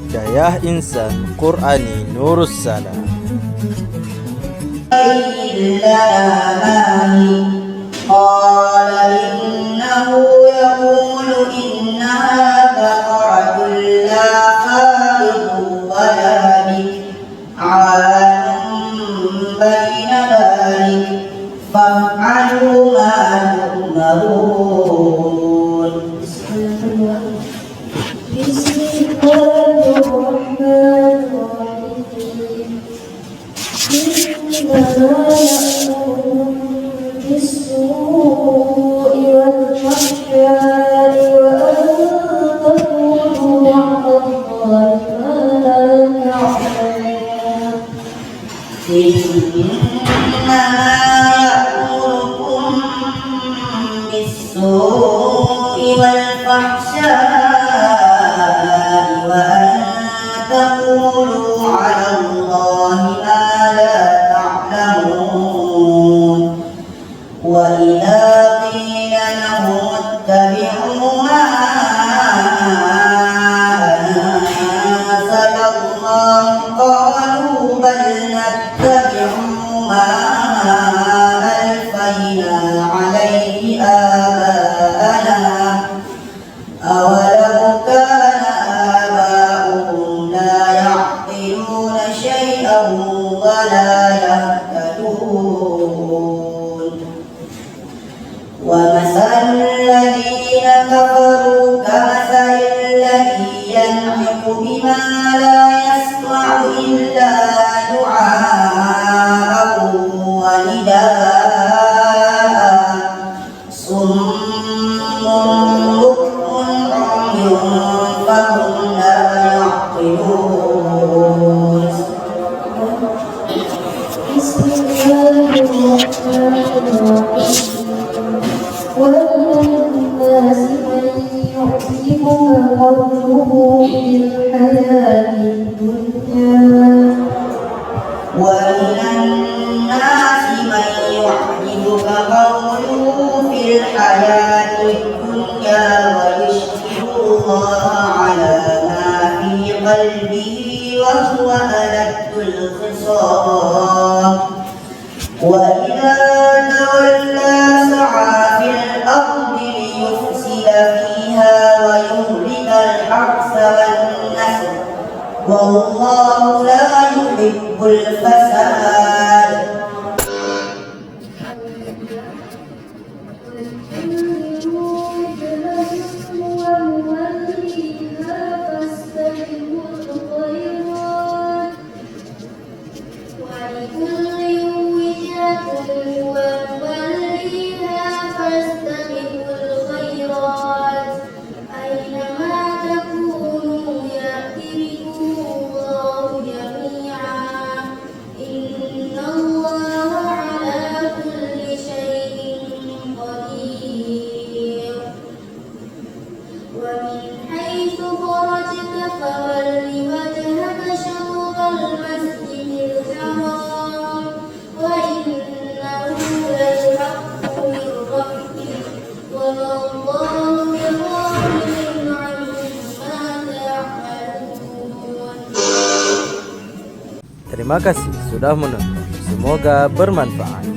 Hidayah Insan Qur'ani Nurus Salam. قال إنه يقول إنها بقرة لا فارض ولا بكر عوان بين ذلك فافعلوا ما تؤمرون. بسم الله الرحمن الرحيم. إنما يأمركم بالسوء والفحشاء وأن تقولوا على الله ما لا تعلمون. إنما يأمركم بالسوء والفحشاء وأن تقولوا على الله ما لا تعلمون. وإذا قيل لهم اتبعوا ما أنزل الله قالوا بل نتبع ما ألفينا عليه آباءنا أولو كان آباؤهم لا يعقلون شيئا ولا يهتدون. ومثل الذين كفروا كمثل الذي ينعق بما لا يسمع إلا دعاء ونداء صم بكم عمي فهم لا يعقلون. بسم الله الرحمن الرحيم. ومن الناس من يعجبك قوله في الحياة الدنيا ومن الناس من يعجبك قوله في الحياة الدنيا ويشهد الله على ما في قلبه وهو ألد الخصام. وإذا تولى سعى في الأرض ليفسد فيها ويهلك الحرث والنسل والله لا يحب الفساد. Terima kasih sudah menonton. Semoga bermanfaat.